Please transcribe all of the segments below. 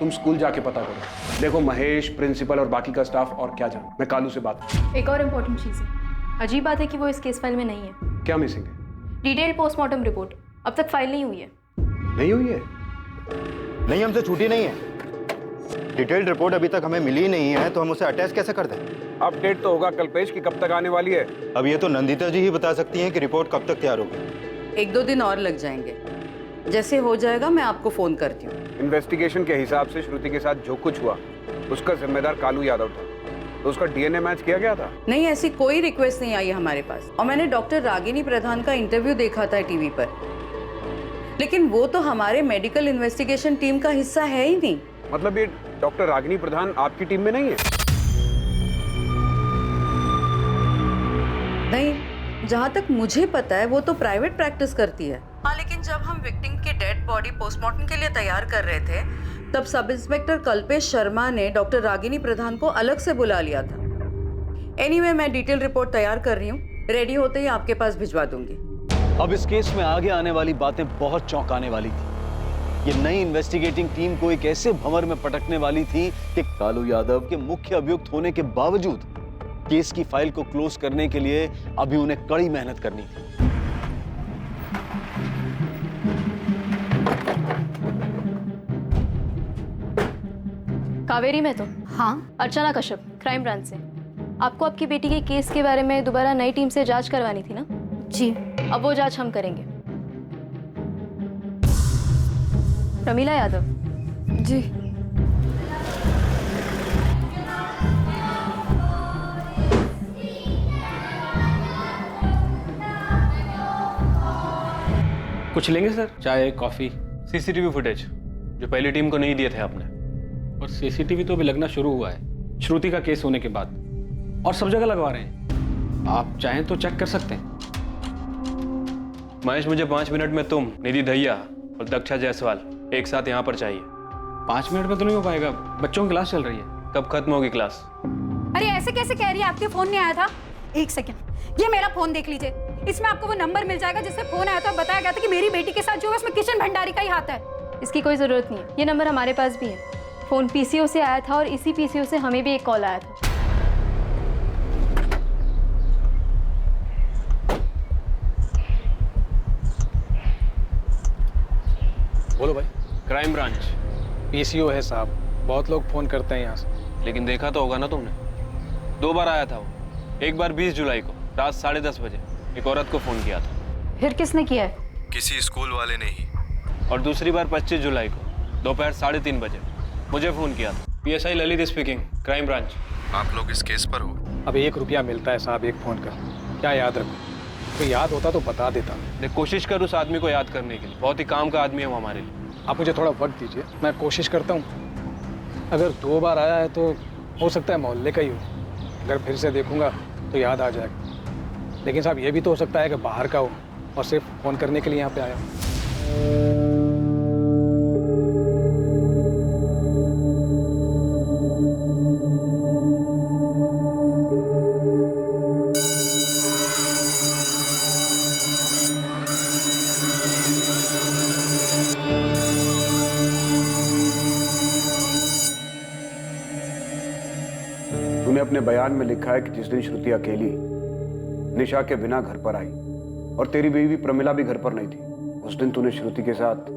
तुम स्कूल जाके पता करो। देखो महेश, प्रिंसिपल और बाकी का स्टाफ और क्या जाने, मैं कालू से बात। एक और इम्पोर्टेंट चीज़ है, अजीब बात है कि वो इस केस फाइल में नहीं है। क्या मिसिंग है? डिटेल पोस्टमार्टम रिपोर्ट अब तक फाइल नहीं हुई है। नहीं हुई है? नहीं, हमसे छूटी नहीं है। डिटेल्ड रिपोर्ट अभी तक हमें मिली नहीं है, तो हम उसे अटैच कैसे कर दें? अपडेट तो होगा कल्पेश कि कब तक आने वाली है। अब ये तो नंदिता जी ही बता सकती हैं कि रिपोर्ट कब तक तैयार होगी। 1-2 दिन और लग जाएंगे। जैसे हो जाएगा मैं आपको फोन करती हूँ। इन्वेस्टिगेशन के हिसाब से श्रुति के साथ जो कुछ हुआ उसका जिम्मेदार कालू यादव था, तो उसका डीएनए मैच किया गया था। नहीं, ऐसी कोई रिक्वेस्ट नहीं आई हमारे पास। और मैंने डॉक्टर रागिनी प्रधान का इंटरव्यू देखा था टीवी पर, लेकिन वो तो हमारे मेडिकल इन्वेस्टिगेशन टीम का हिस्सा है ही नहीं। मतलब ये डॉक्टर रागिनी प्रधान आपकी टीम में नहीं है? नहीं, जहाँ तक मुझे पता है वो तो प्राइवेट प्रैक्टिस करती है। हाँ, लेकिन जब हम विक्टिम की डेड बॉडी पोस्टमार्टम के लिए तैयार कर रहे थे, तब सब इंस्पेक्टर कल्पेश शर्मा ने डॉक्टर रागिनी प्रधान को अलग से बुला लिया था। एनीवे, मैं डिटेल रिपोर्ट तैयार कर रही हूँ, रेडी होते ही आपके पास भिजवा दूंगी। अब इस केस में आगे आने वाली बातें बहुत चौंकाने वाली थी। ये नई इन्वेस्टिगेटिंग टीम को एक ऐसे भंवर में पटकने वाली थी कि कालू यादव के मुख्य अभियुक्त होने के बावजूद केस की फाइल को क्लोज करने के लिए अभी उन्हें कड़ी मेहनत करनी थी। कावेरी में तो हाँ, अर्चना कश्यप, क्राइम ब्रांच से। आपको आपकी बेटी के केस के बारे में दोबारा नई टीम से जांच करवानी थी ना? जी। अब वो जांच हम करेंगे। प्रमीला यादव। जी। कुछ लेंगे सर? चाय, कॉफी? सीसीटीवी फुटेज जो पहली टीम को नहीं दिए थे आपने। और सीसीटीवी तो अभी लगना शुरू हुआ है श्रुति का केस होने के बाद, और सब जगह लगवा रहे हैं। आप चाहें तो चेक कर सकते हैं। महेश, मुझे 5 मिनट में तुम, निधि दहिया और दक्षा जायसवाल एक साथ यहाँ पर चाहिए। 5 मिनट में तो नहीं हो पाएगा, बच्चों की क्लास चल रही है। कब खत्म होगी क्लास? अरे ऐसे कैसे कह रही है? आपके फोन नहीं आया था? एक सेकंड, ये मेरा फोन देख लीजिए। इसमें आपको वो नंबर मिल जाएगा जिससे फोन आया था, बताया गया था कि मेरी बेटी के साथ जो है उसमें किशन भंडारी का ही हाथ है। इसकी कोई जरूरत नहीं है, ये नंबर हमारे पास भी है। फोन पीसीओ से आया था और इसी पीसीओ से हमें भी एक कॉल आया था। बोलो भाई। Crime branch. पीसीओ है साहब, बहुत लोग फोन करते हैं यहाँ से। लेकिन देखा तो होगा ना तुमने, 2 बार आया था वो। एक बार 20 जुलाई को रात 10:30 बजे एक औरत को फोन किया था। फिर किसने किया है? किसी स्कूल वाले ने ही। और दूसरी बार 25 जुलाई को दोपहर 3:30 बजे मुझे फोन किया था। PSI Lalit speaking, crime branch. आप लोग इस केस पर हो? अब 1 रुपया मिलता है साहब एक फोन का, क्या याद रखो? तो याद होता तो बता देता। देख, कोशिश कर उस आदमी को याद करने के लिए, बहुत ही काम का आदमी है वो हमारे लिए। आप मुझे थोड़ा वक्त दीजिए, मैं कोशिश करता हूँ। अगर 2 बार आया है तो हो सकता है मोहल्ले का ही हो। अगर फिर से देखूंगा तो याद आ जाएगा। लेकिन साहब ये भी तो हो सकता है कि बाहर का हो और सिर्फ फ़ोन करने के लिए यहाँ पे आया हो। तूने अपने बयान में लिखा है कि जिस दिन श्रुति अकेली निशा के बिना घर पर आई और तेरी बीवी प्रमिला भी घर पर नहीं थी, उस दिन तूने श्रुति के साथ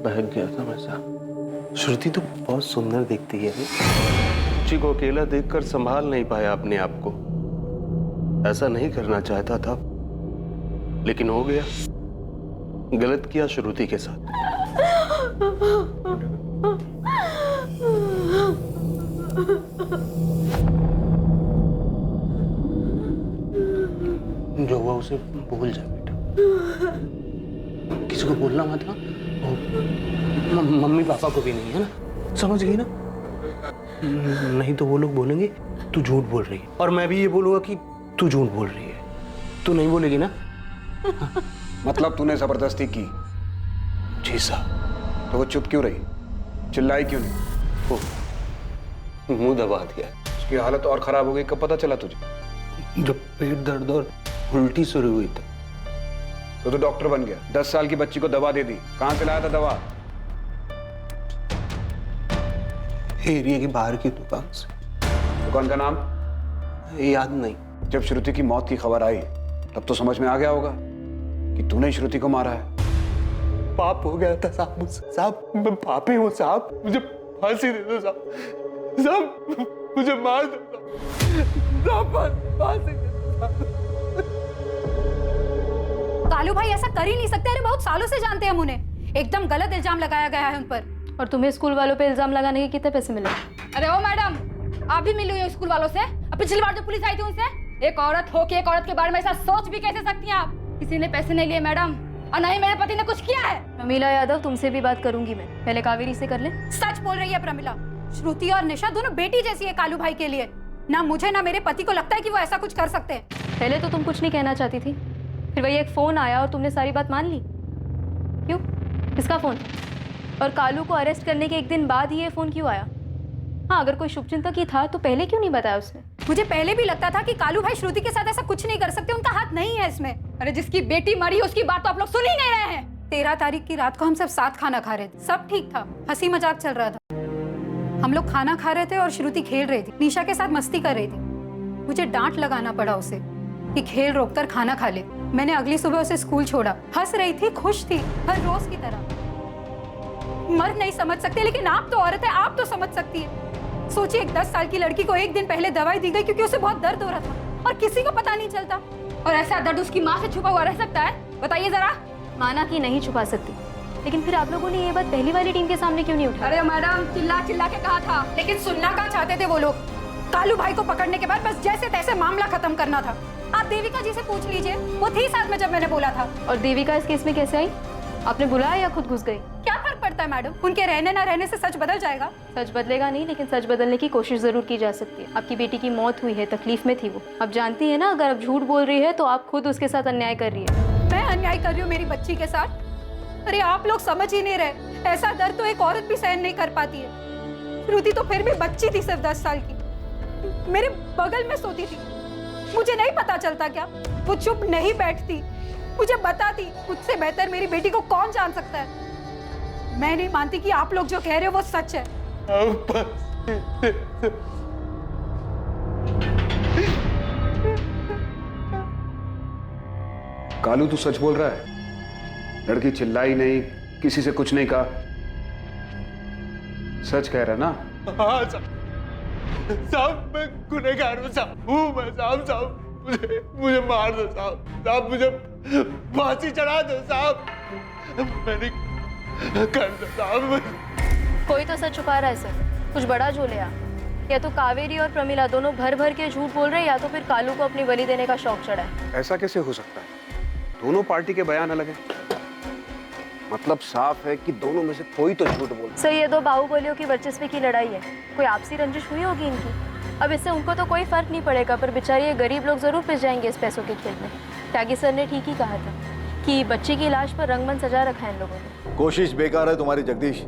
बहक गया था मैं साहब। श्रुति तो बहुत सुंदर दिखती है। उसी को अकेला देखकर संभाल नहीं पाया अपने आप को। ऐसा नहीं करना चाहता था, लेकिन हो गया। गलत किया श्रुति के साथ। जो हुआ उसे भूल जा बेटा, किसी को बोलना मत। मम्मी पापा को भी नहीं, है ना? समझ गई ना? नहीं तो वो लोग बोलेंगे तू झूठ बोल रही है, और मैं भी ये बोलूंगा कि तू झूठ बोल रही है। तू नहीं बोलेगी ना? मतलब तूने जबरदस्ती की? जी साहब। तो वो चुप क्यों रही? चिल्लाई क्यों नहीं? मुंह दबा दिया। उसकी हालत और खराब हो गई, कब पता चला तुझे? जब पेट दर्द और उल्टी शुरू हुई तो डॉक्टर बन गया। 10 साल की बच्ची को दवा दे दी, कहां से लाया था दवा? एरिया की बाहर की दुकान से। दुकान का नाम? याद नहीं। जब श्रुति की मौत की खबर आई तब तो समझ में आ गया होगा कि तूने ही श्रुति को मारा है। पाप हो गया था साहब मुझसे। साहब मैं पापी हूँ साहब, मुझे फांसी दे दो साहब। साहब मुझे मार दो साहब, फांसी दे दो साहब। कालू भाई ऐसा कर ही नहीं सकते। अरे बहुत सालों से जानते हैं हम उन्हें। एकदम गलत इल्जाम लगाया गया है उन पर। और तुम्हें स्कूल वालों पे इल्जाम लगाने के कितने पैसे मिले? अरे ओ मैडम, आप भी मिली हुई हो स्कूल वालों से? अब पिछली बार जो पुलिस आई थी उनसे? एक औरत हो के एक औरत के बारे में ऐसा सोच भी कैसे सकती हैं आप? किसी ने पैसे नहीं लिए मैडम, और नहीं मेरे पति ने कुछ किया है। प्रमिला यादव, तुमसे भी बात करूंगी मैं, पहले कावेरी से कर ले। सच बोल रही है प्रमिला। श्रुति और निशा दोनों बेटी जैसी है कालू भाई के लिए। ना मुझे ना मेरे पति को लगता है कि वो ऐसा कुछ कर सकते हैं। पहले तो तुम कुछ नहीं कहना चाहती थी, फिर वही एक फोन आया और तुमने सारी बात मान ली। क्यों? किसका फोन? और कालू को अरेस्ट करने के एक दिन बाद ही ये फोन क्यों आया? हाँ, अगर कोई शुभचिंतक ही था तो पहले क्यों नहीं बताया उसने? मुझे पहले भी लगता था कि कालू भाई श्रुति के साथ ऐसा कुछ नहीं कर सकते, उनका हाथ नहीं है इसमें। अरे जिसकी बेटी मरी उसकी बात तो आप लोग सुन ही नहीं रहे हैं। 13 तारीख की रात को हम सब साथ खाना खा रहे थे, सब ठीक था, हंसी मजाक चल रहा था। हम लोग खाना खा रहे थे और श्रुति खेल रही थी, निशा के साथ मस्ती कर रही थी। मुझे डांट लगाना पड़ा उसे कि खेल रोककर खाना खा ले। मैंने अगली सुबह उसे स्कूल छोड़ा। हंस रही थी, खुश थी, हर रोज की तरह। मर्द नहीं समझ सकते, लेकिन आप तो औरत है, आप तो समझ सकती है। सोचिए, एक 10 साल की लड़की को एक दिन पहले दवाई दी गई क्योंकि उसे बहुत दर्द हो रहा था और किसी को पता नहीं चलता। और ऐसा दर्द उसकी माँ से छुपा हुआ रह सकता है? बताइए जरा। माना कि नहीं छुपा सकती, लेकिन फिर आप लोगों ने ये बात पहली वाली टीम के सामने क्यों नहीं उठाई? अरे मैडम, चिल्ला चिल्ला के कहा था, लेकिन सुनना क्या चाहते थे वो लोग? कालू भाई को पकड़ने के बाद बस जैसे तैसे मामला खत्म करना था। आप देविका जी से पूछ लीजिए, वो थी साथ में जब मैंने बोला था। और देविका इस केस में कैसे आई? आपने बुलाया या खुद घुस गई? क्या फर्क पड़ता है मैडम, उनके रहने ना रहने से सच बदल जाएगा? सच बदलेगा नहीं, लेकिन सच बदलने की कोशिश जरूर की जा सकती है। आपकी बेटी की मौत हुई है, तकलीफ में थी वो। अब जानती है ना, अगर अब झूठ बोल रही है तो आप खुद उसके साथ अन्याय कर रही है। मैं अन्याय कर रही हूँ मेरी बच्ची के साथ? अरे आप लोग समझ ही नहीं रहे, ऐसा दर्द तो एक औरत भी सहन नहीं कर पाती है। श्रुति तो फिर भी बच्ची थी, सिर्फ 10 साल की, मेरे बगल में सोती थी। मुझे नहीं पता चलता क्या? वो चुप नहीं बैठती, मुझे बताती। मुझसे बेहतर मेरी बेटी को कौन जान सकता है? मैं नहीं मानती कि आप लोग जो कह रहे हो वो सच है। कालू तू सच बोल रहा है? लड़की चिल्लाई नहीं, किसी से कुछ नहीं कहा, सच कह रहा है ना? हाँ साहब, मैं गुनहगार हूँ साहब, मैं साहब मुझे मार दो साहब, मुझे फांसी चढ़ा दो साहब, मैंने कर दो साहब। कोई तो सच छुपा रहा है सर, कुछ बड़ा जो ले आ। या तो कावेरी और प्रमिला दोनों भर भर के झूठ बोल रहे हैं, या तो फिर कालू को अपनी बलि देने का शौक चढ़ा है। ऐसा कैसे हो सकता है? दोनों पार्टी के बयान अलग हैं। मतलब साफ है कि दोनों में से कोई तो झूठ बोल। सर, ये दो बाहुबलियों की वर्चस्व की लड़ाई है, कोई आपसी रंजिश हुई होगी इनकी। अब इससे उनको तो कोई फर्क नहीं पड़ेगा, पर बेचारे ये गरीब लोग जरूर पिस जाएंगे इस पैसों के खेल में। त्यागी सर ने ठीक ही कहा था कि बच्चे की लाश पर रंगमंच सजा रखा है इन लोगों ने। कोशिश बेकार है तुम्हारी जगदीश।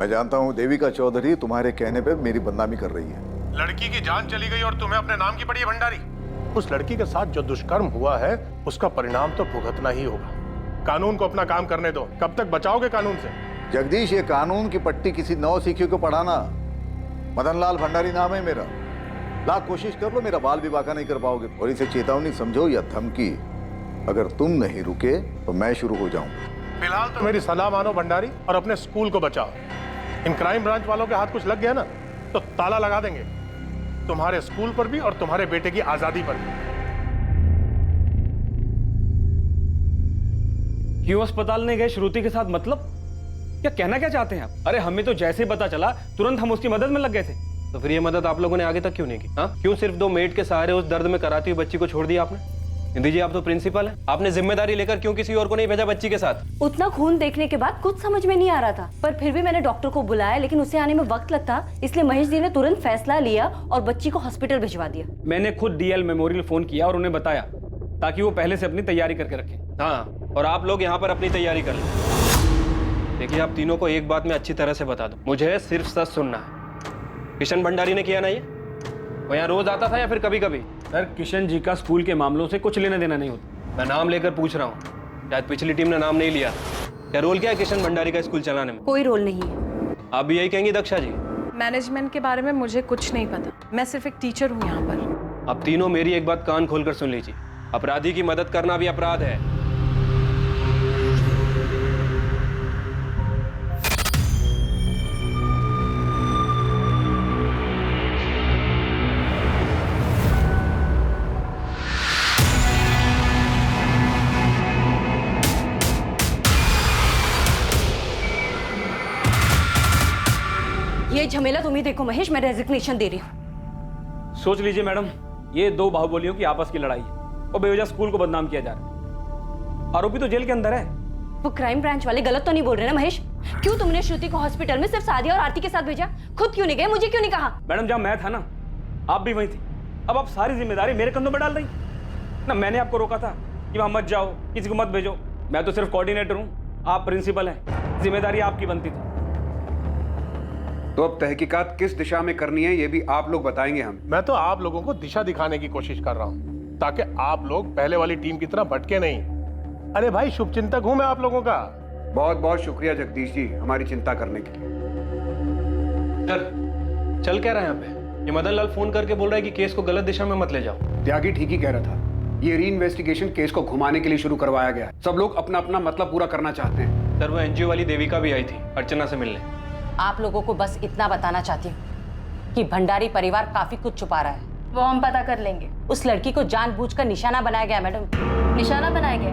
मैं जानता हूँ देविका चौधरी तुम्हारे कहने पे मेरी बदनामी कर रही है। लड़की की जान चली गई और तुम्हें अपने नाम की पड़ी है भंडारी। उस लड़की के साथ जो दुष्कर्म हुआ है उसका परिणाम तो भुगतना ही होगा। कानून को अपना काम करने दो। कब तक बचाओगे कानून से? जगदीश, ये कानून की पट्टी किसी नौसिखियों को पढ़ाना। मदनलाल भंडारी नाम है मेरा। लाख कोशिश कर लो, मेरा बाल भी बाका नहीं कर पाओगे। और इसे चेतावनी समझो या धमकी। अगर तुम नहीं रुके तो मैं शुरू हो जाऊंगा। फिलहाल तो मेरी सलाह मानो भंडारी, और अपने स्कूल को बचाओ। इन क्राइम ब्रांच वालों के हाथ कुछ लग गया ना तो ताला लगा देंगे तुम्हारे स्कूल पर भी और तुम्हारे बेटे की आजादी पर भी। क्यों अस्पताल नहीं गए श्रुति के साथ? मतलब क्या कहना क्या चाहते हैं आप? अरे हमें तो जैसे ही पता चला तुरंत हम उसकी मदद में लग गए थे। तो फिर ये मदद आप लोगों ने आगे तक क्यों नहीं की? हाँ, क्यों सिर्फ 2 मेड के सहारे उस दर्द में कराती हुई बच्ची को छोड़ दिया आपने? निधि जी, आप तो प्रिंसिपल हैं, आपने जिम्मेदारी लेकर क्यों किसी और को नहीं भेजा बच्ची के साथ? उतना खून देखने के बाद कुछ समझ में नहीं आ रहा था, पर फिर भी मैंने डॉक्टर को बुलाया, लेकिन उसे आने में वक्त लगता, इसलिए महेश जी ने तुरंत फैसला लिया और बच्ची को हॉस्पिटल भिजवा दिया। मैंने खुद डीएल मेमोरियल फोन किया और उन्हें बताया ताकि वो पहले से अपनी तैयारी करके रखें। हाँ, और आप लोग यहाँ पर अपनी तैयारी कर लें। देखिए, आप तीनों को एक बात मैं अच्छी तरह से बता दूं, मुझे सिर्फ सच सुनना है। किशन भंडारी ने किया ना ये? वो यहाँ रोज आता था या फिर कभी कभी? सर, किशन जी का स्कूल के मामलों से कुछ लेना देना नहीं होता। मैं नाम लेकर पूछ रहा हूँ, शायद पिछली टीम ने नाम नहीं लिया। क्या रोल क्या है किशन भंडारी का स्कूल चलाने में? कोई रोल नहीं है। आप भी यही कहेंगी दक्षा जी? मैनेजमेंट के बारे में मुझे कुछ नहीं पता। मैं सिर्फ एक टीचर हूँ यहाँ पर। अब तीनों मेरी एक बात कान खोलकर सुन लीजिए, अपराधी की मदद करना भी अपराध है। ये झमेला तुम ही देखो महेश, मैं रेजिग्नेशन दे रही हूँ। सोच लीजिए मैडम, ये दो बाहुबलियों की आपस की लड़ाई है और बेवजह स्कूल को बदनाम किया जा रहा है। आरोपी तो जेल के अंदर है। वो क्राइम ब्रांच वाले गलत तो नहीं बोल रहे ना महेश? क्यों तुमने श्रुति को हॉस्पिटल में सिर्फ सादिया और आरती के साथ भेजा? खुद क्यों नहीं गए? मुझे क्यों नहीं कहा? मैडम जहाँ मैं था ना, आप भी वहीं थी। अब आप सारी जिम्मेदारी मेरे कंधों पर डाल रही ना। मैंने आपको रोका था कि वहां मत जाओ, किसी को मत भेजो। मैं तो सिर्फ कोऑर्डिनेटर हूँ, आप प्रिंसिपल हैं, जिम्मेदारी आपकी बनती थी। तो अब तहकीकात किस दिशा में करनी है ये भी आप लोग बताएंगे हमें। मैं तो आप लोगों को दिशा दिखाने की कोशिश कर रहा हूँ ताकि आप लोग पहले वाली टीम की तरह भटके नहीं। अरे भाई, शुभचिंतक हूं मैं आप लोगों का। बहुत बहुत शुक्रिया जगदीश जी हमारी चिंता करने के लिए। चल क्या रहा है यहाँ पे? ये मदन लाल फोन करके बोल रहा है कि केस को गलत दिशा में मत ले जाओ। त्यागी ठीक ही कह रहा था, ये री इन्वेस्टिगेशन केस को घुमाने के लिए शुरू करवाया गया है। सब लोग अपना अपना मतलब पूरा करना चाहते हैं। सर, वो एनजीओ वाली देविका भी आई थी अर्चना से मिलने। आप लोगों को बस इतना बताना चाहती हूँ कि भंडारी परिवार काफी कुछ छुपा रहा है। वो हम पता कर लेंगे। उस लड़की को जानबूझकर निशाना बनाया गया मैडम। निशाना बनाया गया?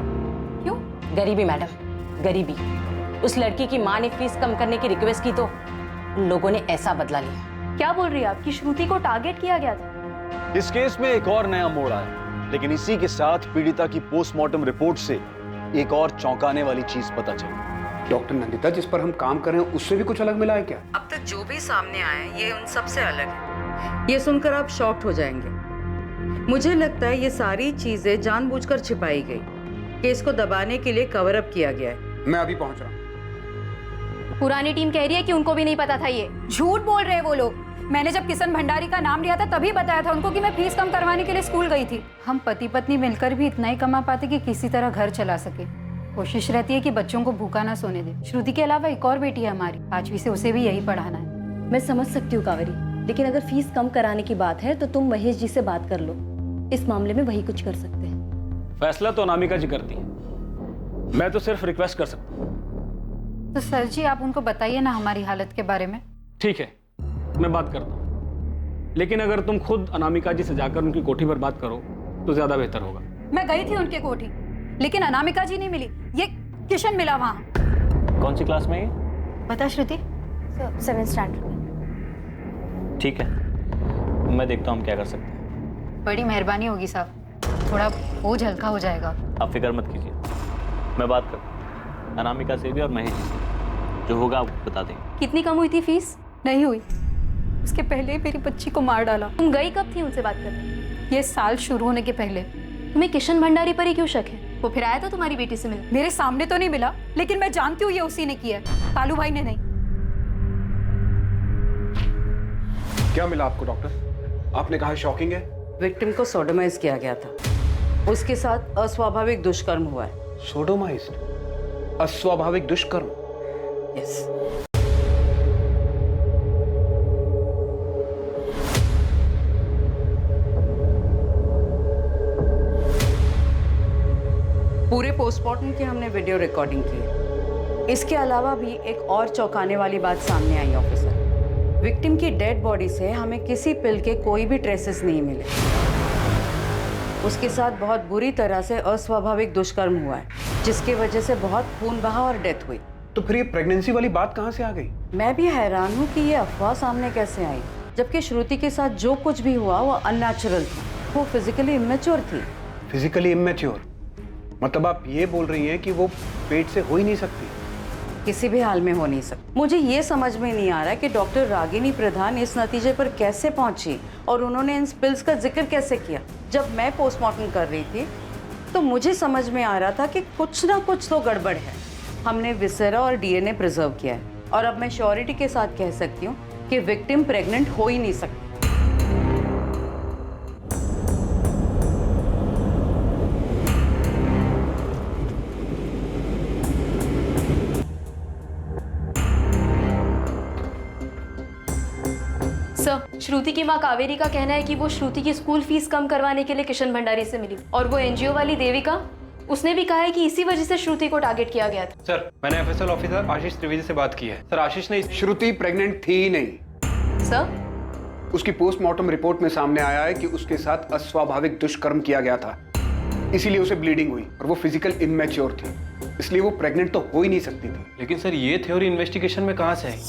क्यों? गरीबी मैडम, गरीबी। उस लड़की की माँ ने फीस कम करने की रिक्वेस्ट की तो उन लोगों ने ऐसा बदला लिया। क्या बोल रही है आप कि श्रुति को टारगेट किया गया था? इस केस में एक और नया मोड़ आया, लेकिन इसी के साथ पीड़िता की पोस्टमार्टम रिपोर्ट से एक और चौंकाने वाली चीज पता चली। डॉक्टर नंदिता, जिस पर हम काम कर रहे हैं उससे भी कुछ अलग मिला है क्या? अब तक जो भी सामने आया है ये उन सब से अलग है। ये सुनकर आप शॉक्ड हो जाएंगे। मुझे लगता है ये सारी चीजें जानबूझकर छिपाई गई, केस को दबाने के लिए कवर अप किया गया है। मैं अभी पहुंच रहा हूँ। पुरानी टीम कह रही है कि उनको भी नहीं पता था। ये झूठ बोल रहे हैं वो लोग। मैंने जब किशन भंडारी का नाम लिया था तभी बताया था उनको कि मैं फीस कम करवाने के लिए स्कूल गई थी। हम पति पत्नी मिलकर भी इतना ही कमा पाते कि किसी तरह घर चला सके। कोशिश रहती है कि बच्चों को भूखा ना सोने दे। श्रुति के अलावा एक और बेटी है हमारी, 5वीं से, उसे भी यही पढ़ाना है। मैं समझ सकती हूँ कावेरी, लेकिन अगर फीस कम कराने की बात है तो तुम महेश जी से बात कर लो। इस मामले में वही कुछ कर सकते हैं। फैसला तो अनामिका जी करती है, मैं तो सिर्फ रिक्वेस्ट कर सकता हूँ। तो सर जी आप उनको बताइए ना हमारी हालत के बारे में। ठीक है, मैं बात करता हूँ, लेकिन अगर तुम खुद अनामिका जी से जाकर उनकी कोठी पर बात करो तो ज्यादा बेहतर होगा। मैं गई थी उनके कोठी, लेकिन अनामिका जी नहीं मिली, ये किशन मिला वहाँ। कौन सी क्लास में है? बता श्रुति। 7th स्टैंडर्ड में। ठीक है, मैं देखता हूँ हम क्या कर सकते हैं। बड़ी मेहरबानी होगी साहब, थोड़ा बोझ हल्का हो जाएगा। आप फिक्र मत कीजिए, मैं बात करता हूँ अनामिका से भी और महेश जी से, जो होगा आपको बता देंगे। कितनी कम हुई थी फीस? नहीं हुई, उसके पहले ही मेरी बच्ची को मार डाला। तुम गई कब थी उनसे बात करने? ये साल शुरू होने के पहले। तुम्हें किशन भंडारी पर ही क्यों शक है? वो फिर आया था तुम्हारी बेटी से मिलने? मेरे सामने तो नहीं मिला, लेकिन मैं जानती हूँ ये उसी ने किया है, कालू भाई ने नहीं। क्या मिला आपको डॉक्टर? आपने कहा शॉकिंग है। विक्टिम को सोडोमाइज किया गया था, उसके साथ अस्वाभाविक दुष्कर्म हुआ है। सोडोमाइज्ड? अस्वाभाविक दुष्कर्म? यस। पूरे पोस्टमार्टम की हमने वीडियो रिकॉर्डिंग की है। इसके अलावा भी एक और चौंकाने वाली बात सामने आई ऑफिसर। विक्टिम की डेड बॉडी से हमें किसी पिल के कोई भी ट्रेसेस नहीं मिले। उसके साथ बहुत बुरी तरह से अस्वाभाविक दुष्कर्म हुआ है, जिसकी वजह से बहुत खून बहा और डेथ हुई। तो फिर ये प्रेगनेंसी वाली बात कहाँ से आ गई? मैं भी हैरान हूँ कि ये अफवाह सामने कैसे आई, जबकि श्रुति के साथ जो कुछ भी हुआ वो अननेचुरल था। वो फिजिकली इमेच्योर थी। फिजिकली इमेच्योर मतलब आप ये बोल रही हैं कि वो पेट से हो ही नहीं सकती? किसी भी हाल में हो नहीं सकती। मुझे ये समझ में नहीं आ रहा कि डॉक्टर रागिनी प्रधान इस नतीजे पर कैसे पहुंची और उन्होंने इन पिल्स का जिक्र कैसे किया। जब मैं पोस्टमार्टम कर रही थी तो मुझे समझ में आ रहा था कि कुछ ना कुछ तो गड़बड़ है। हमने विसेरा और डीएनए प्रिजर्व किया है और अब मैं श्योरिटी के साथ कह सकती हूँ कि विक्टिम प्रेग्नेंट हो ही नहीं सकती। सर, श्रुति की माँ कावेरी का कहना है कि वो श्रुति की स्कूल फीस कम करवाने के लिए किशन भंडारी से मिली, और वो एनजीओ वाली देविका, उसने भी कहा है कि इसी वजह से श्रुति को टारगेट किया गया था। सर, मैंने एफएसएल ऑफिसर आशीष त्रिवेदी से बात की है। सर, आशीष ने श्रुति प्रेग्नेंट थी ही नहीं। सर, उसकी पोस्टमार्टम रिपोर्ट में सामने आया है कि उसके साथ अस्वाभाविक दुष्कर्म किया गया था, इसीलिए उसे ब्लीडिंग हुई, और वो फिजिकल इनमैच्योर थी, इसलिए वो प्रेग्नेंट तो हो ही नहीं सकती थी। लेकिन सर, ये थ्योरी इन्वेस्टिगेशन में कहाँ से आई?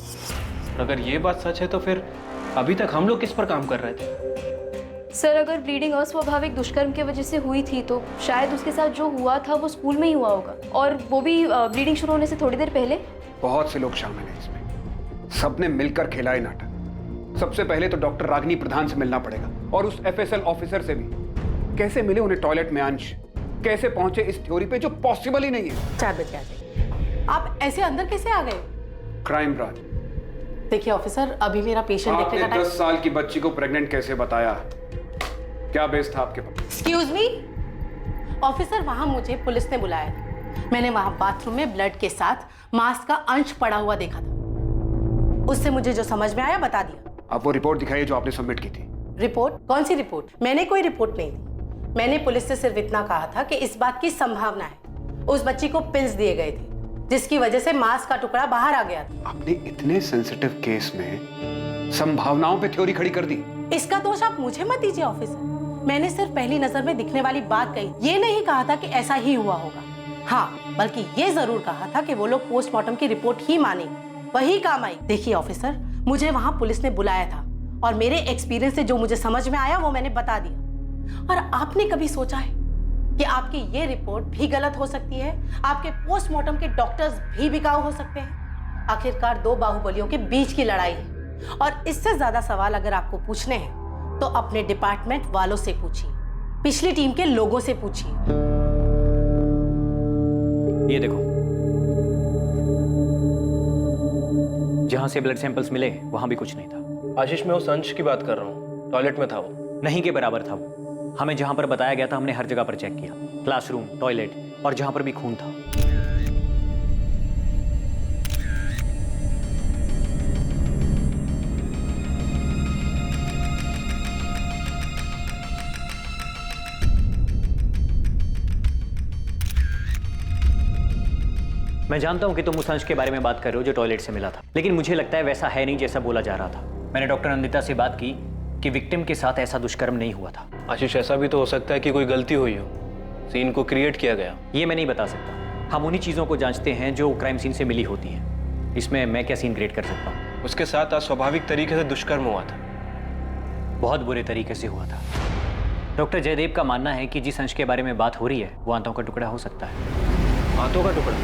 और अगर ये बात सच है तो फिर अभी तक हम लोग किस पर काम कर रहे थे? सर, अगर ब्लीडिंग अस्वाभाविक दुष्कर्म की वजह से हुई थी तो शायद उसके साथ जो हुआ था वो स्कूल में ही हुआ होगा, और वो भी ब्लीडिंग शुरू होने से थोड़ी देर पहले। बहुत से लोग शामिल हैं इसमें, सबने मिलकर खेला है नाटक। सबसे पहले तो डॉक्टर रागिनी प्रधान से मिलना पड़ेगा, और उस एफएसएल ऑफिसर से भी। कैसे मिले उन्हें टॉयलेट में अंश? कैसे पहुंचे इस थ्योरी पे जो पॉसिबल ही नहीं है? 4 बजे आ जाइए। आप ऐसे अंदर कैसे आ गए? Crime branch. देखिए ऑफिसर, अभी मेरा पेशेंट देखने का आपने 10 साल की बच्ची को प्रेग्नेंट कैसे बताया? क्या बेस था आपके पास? एक्सक्यूज मी ऑफिसर, वहां मुझे पुलिस ने बुलाया था। मैंने वहां बाथरूम में ब्लड के साथ मांस का अंश पड़ा हुआ देखा था। उससे मुझे जो समझ में आया बता दिया। आप वो रिपोर्ट दिखाइए जो आपने सबमिट की थी। रिपोर्ट? कौन सी रिपोर्ट? मैंने कोई रिपोर्ट नहीं दी। मैंने पुलिस से सिर्फ इतना कहा था कि इस बात की संभावना है उस बच्ची को पिल्स दिए गए थे, जिसकी वजह से मांस का टुकड़ा बाहर आ गया था। आपने इतने सेंसिटिव केस में संभावनाओं पे थ्योरी खड़ी कर दी। इसका दोष आप मुझे मत दीजिए ऑफिसर। मैंने सिर्फ पहली नजर में दिखने वाली बात कही, ये नहीं कहा था कि ऐसा ही हुआ होगा। हाँ, बल्कि ये जरूर कहा था कि वो लोग पोस्टमार्टम की रिपोर्ट ही माने, वही काम आई। देखिए ऑफिसर, मुझे वहां पुलिस ने बुलाया था, और मेरे एक्सपीरियंस से जो मुझे समझ में आया वो मैंने बता दिया। और आपने कभी सोचा है कि आपकी ये रिपोर्ट भी गलत हो सकती है? आपके पोस्टमार्टम के डॉक्टर्स भी बिकाऊ हो सकते हैं। आखिरकार 2 बाहुबलियों के बीच की लड़ाई है, और इससे ज्यादा सवाल अगर आपको पूछने हैं तो अपने डिपार्टमेंट वालों से पूछिए, पिछली टीम के लोगों से पूछिए। ये देखो, जहां से ब्लड सैंपल्स मिले वहां भी कुछ नहीं था। आशीष, मैं उस अंश की बात कर रहा हूँ। टॉयलेट में था वो। नहीं के बराबर था वो। हमें जहां पर बताया गया था हमने हर जगह पर चेक किया, क्लासरूम, टॉयलेट, और जहां पर भी खून था। मैं जानता हूं कि तुम उस अंश के बारे में बात कर रहे हो जो टॉयलेट से मिला था, लेकिन मुझे लगता है वैसा है नहीं जैसा बोला जा रहा था। मैंने डॉक्टर नंदिता से बात की कि विक्टिम के साथ ऐसा दुष्कर्म नहीं हुआ था। आशीष, ऐसा भी तो हो सकता है कि कोई गलती हुई हो, सीन को क्रिएट किया गया। ये मैं नहीं बता सकता। हम उन्हीं चीजों को जांचते हैं जो क्राइम सीन से मिली होती हैं। इसमें मैं क्या सीन क्रिएट कर सकता हूँ? उसके साथ अस्वाभाविक तरीके से दुष्कर्म हुआ था। बहुत बुरे तरीके से हुआ था। डॉक्टर जयदेव का मानना है कि जिस अंश के बारे में बात हो रही है वो आंतों का टुकड़ा हो सकता है। आंतों का टुकड़ा?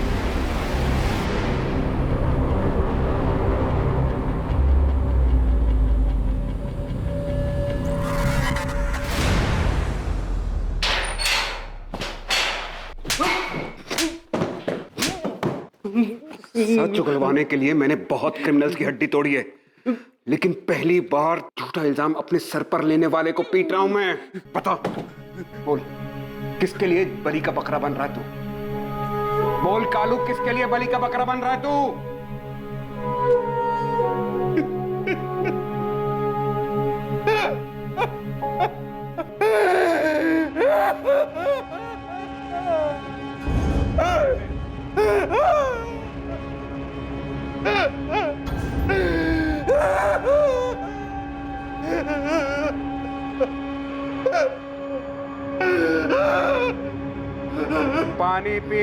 सच उगलवाने के लिए मैंने बहुत क्रिमिनल्स की हड्डी तोड़ी है, लेकिन पहली बार झूठा इल्जाम अपने सर पर लेने वाले को पीट रहा हूं मैं। बता, बोल, किसके लिए बलि का बकरा बन रहा है तू? बोल कालू, किसके लिए बलि का बकरा बन रहा है तू? पानी पी।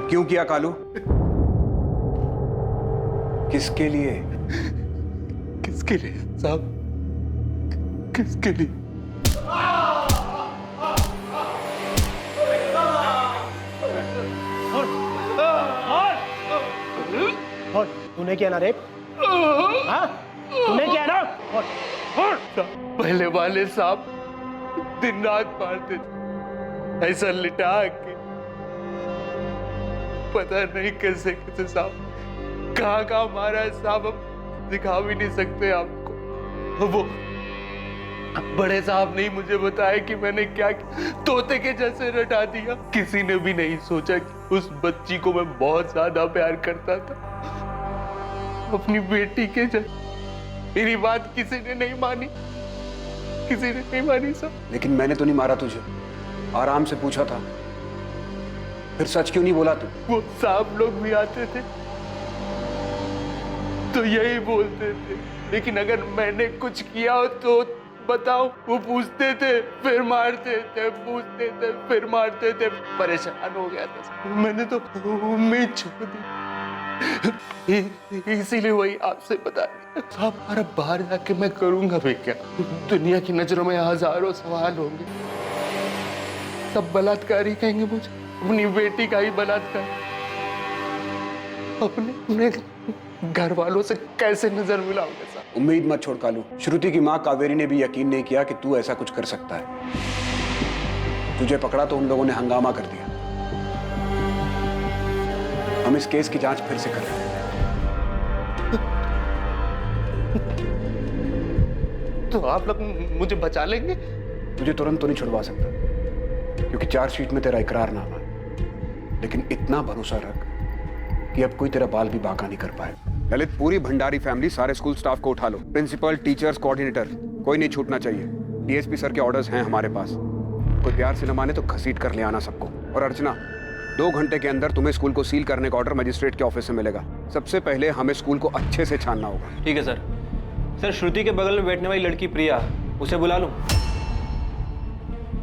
क्यों किया कालू? किसके लिए? किसके लिए साहब? किसके लिए? तूने किया ना रेप? हाँ? तूने किया ना? पहले वाले साहब दिन रात मारते थे, ऐसा लिटा के। पता नहीं कैसे कैसे साहब कहाँ मारा है साहब, हम दिखा भी नहीं सकते आपको। बड़े साहब ने ही मुझे बताया कि मैंने क्या तोते के जैसे रटा दिया। किसी ने भी नहीं सोचा कि उस बच्ची को मैं बहुत ज्यादा प्यार करता था, अपनी बेटी के जैसे। मेरी बात किसी ने नहीं मानी, किसी ने नहीं मानी साहब। लेकिन मैंने तो नहीं मारा तुझे, आराम से पूछा था, फिर सच क्यों नहीं बोला तू? वो साहब लोग भी आते थे तो यही बोलते थे, लेकिन अगर मैंने कुछ किया हो तो बताओ। वो पूछते थे फिर मारते थे, पूछते थे फिर मारते थे। परेशान हो गया था, मैंने तो उम्मीद छोड़ दी। इसीलिए वही आपसे बता दिया। साहब अरे बाहर जाके मैं करूंगा भी क्या? दुनिया की नजरों में हजारों सवाल होंगे, सब बलात्कारी कहेंगे मुझे, अपनी बेटी का ही बलात्कार। अपने घर वालों से कैसे नजर मिलाओगे साहब? उम्मीद मत छोड़ कालू। श्रुति की माँ कावेरी ने भी यकीन नहीं किया कि तू ऐसा कुछ कर सकता है। तुझे पकड़ा तो उन लोगों ने हंगामा कर दिया। हम इस केस की जांच फिर से कर रहे हैं। तो आप लोग मुझे बचा लेंगे? तुझे तुरंत तो नहीं छुड़वा सकता, क्योंकि चार्जशीट में तेरा इकरारनामा है, लेकिन इतना भरोसा रख कि अब कोई तेरा बाल भी बांका नहीं कर पाए। ललित, पूरी भंडारी फैमिली, सारे स्कूल स्टाफ को उठा लो। प्रिंसिपल, टीचर्स, कोऑर्डिनेटर, कोई नहीं छूटना चाहिए। डीएसपी सर के ऑर्डर्स हैं हमारे पास। कोई प्यार से न माने तो घसीट कर ले आना सबको। और अर्चना, 2 घंटे के अंदर तुम्हें स्कूल को सील करने का ऑर्डर मजिस्ट्रेट के ऑफिस से मिलेगा। सबसे पहले हमें स्कूल को अच्छे से छानना होगा। ठीक है सर। सर, श्रुति के बगल में बैठने वाली लड़की प्रिया, उसे बुला लूं?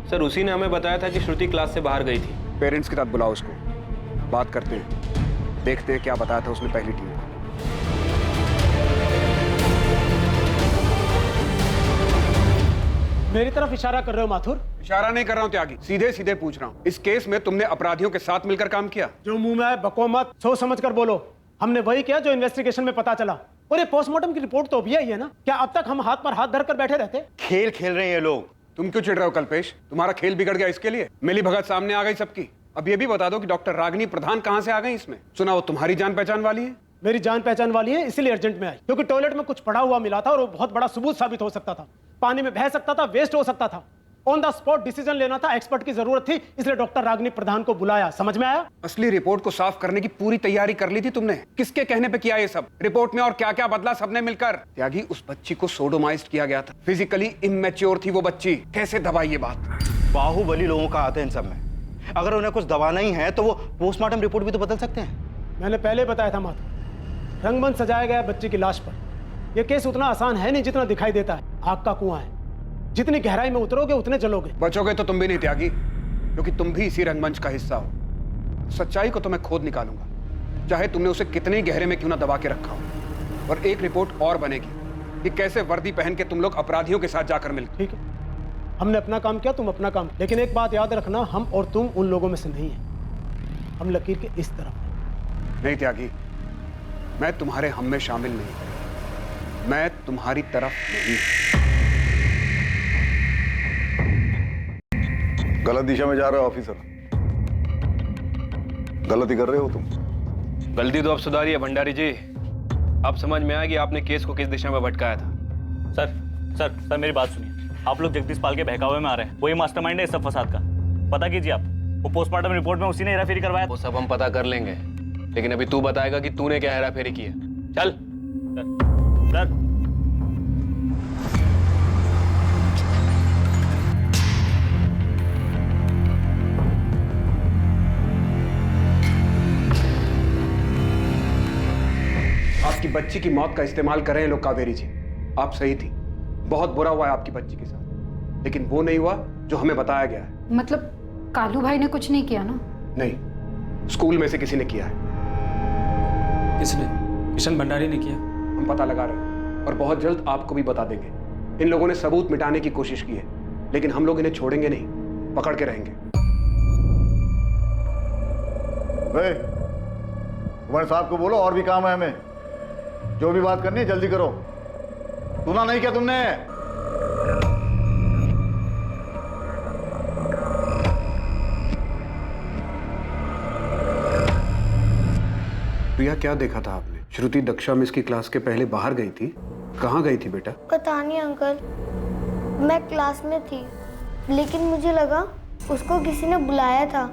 सर, उसी ने हमें बताया था कि श्रुति क्लास से बाहर गई थी। पेरेंट्स के साथ बुलाओ उसको, बात करते हैं, देखते हैं क्या बताया था उसने पहली टीम को। मेरी तरफ इशारा कर रहे हो माथुर? इशारा नहीं कर रहा हूं त्यागी, सीधे सीधे पूछ रहा हूं। इस केस में तुमने अपराधियों के साथ मिलकर काम किया? जो मुंह में आए बको मत, सोच समझ कर बोलो। हमने वही किया जो इन्वेस्टिगेशन में पता चला। और ये पोस्टमार्टम की रिपोर्ट तो अभी आई है ना? क्या अब तक हम हाथ पर हाथ धरकर बैठे रहते? खेल खेल रहे हैं ये लोग। तुम क्यों चिढ़ रहे हो कल्पेश? तुम्हारा खेल बिगड़ गया इसके लिए? मिली भगत सामने आ गई सबकी। अब ये भी बता दो कि डॉक्टर रागिनी प्रधान कहां से आ गई इसमें? सुना वो तुम्हारी जान पहचान वाली है? मेरी जान पहचान वाली है, इसीलिए अर्जेंट में आई, क्योंकि टॉयलेट में कुछ पड़ा हुआ मिला था और वो बहुत बड़ा सबूत साबित हो सकता था। पानी में बह सकता था, वेस्ट हो सकता था। ऑन द स्पॉट डिसीजन लेना था, एक्सपर्ट की जरूरत थी, इसलिए डॉक्टर रागिनी प्रधान को बुलाया। समझ में आया? असली रिपोर्ट को साफ करने की पूरी तैयारी कर ली थी तुमने। किसके कहने पे किया ये सब? रिपोर्ट में और क्या क्या बदला सबने मिलकर? त्यागी, उस बच्ची को सोडोमाइज्ड किया गया था। फिजिकली इमैच्योर थी वो बच्ची। कैसे दबाई ये बात? बाहुबली लोगों का आते हैं इन सब में। अगर उन्हें कुछ दबाना ही है तो वो पोस्टमार्टम रिपोर्ट भी तो बदल सकते हैं। मैंने पहले बताया था माधव, रंगमंच सजाया गया बच्ची की लाश पर। यह केस उतना आसान है नहीं जितना दिखाई देता है। आग का कुआं है, जितनी गहराई में उतरोगे उतने जलोगे। बचोगे तो तुम भी नहीं त्यागी, क्योंकि तुम भी इसी रंगमंच का हिस्सा हो। सच्चाई को तो मैं खोद निकालूंगा, चाहे तुमने उसे कितने गहरे में क्यों ना दबा के रखा हो। और एक रिपोर्ट और बनेगी कि कैसे वर्दी पहन के तुम लोग अपराधियों के साथ जाकर मिल। ठीक है, हमने अपना काम किया, तुम अपना काम। लेकिन एक बात याद रखना, हम और तुम उन लोगों में से नहीं है। हम लकीर के इस तरफ हैं। नहीं त्यागी, मैं तुम्हारे हम में शामिल नहीं, मैं तुम्हारी तरफ नहीं। गलत दिशा में जा रहे हो ऑफिसर, गलती कर रहे हो तुम। गलती तो अब सुधारी है भंडारी जी। अब समझ में आया कि आपने केस को किस दिशा में भटकाया था। सर मेरी बात सुनिए। आप लोग जगदीश पाल के बहकावे में आ रहे हैं। वही मास्टरमाइंड है इस सब फसाद का। पता कीजिए आप, वो पोस्टमार्टम रिपोर्ट में उसी ने हेराफेरी करवाया। वो सब हम पता कर लेंगे, लेकिन अभी तू बताएगा कि तूने क्या हेराफेरी की है। चल सर। आपकी बच्ची की मौत का इस्तेमाल कर रहे हैं लोग कावेरी जी। आप सही थी, बहुत बुरा हुआ है आपकी बच्ची के साथ, लेकिन वो नहीं हुआ जो हमें बताया गया है। मतलब कालू भाई ने कुछ नहीं किया ना? नहीं, स्कूल में से किसी ने किया है। किसने? किशन भंडारी ने किया। हम पता लगा रहे हैं और बहुत जल्द आपको भी बता देंगे। इन लोगों ने सबूत मिटाने की कोशिश की है, लेकिन हम लोग इन्हें छोड़ेंगे नहीं, पकड़ के रहेंगे। कुमार साहब को बोलो और भी काम है हमें। जो भी बात करनी है जल्दी करो। सुना नहीं क्या तुमने? प्रिया, क्या देखा था आपने? श्रुति दक्षा मिस की क्लास के पहले बाहर गई थी। कहाँ गई थी बेटा? पता नहीं अंकल। मैं क्लास में थी, लेकिन मुझे लगा उसको किसी ने बुलाया था।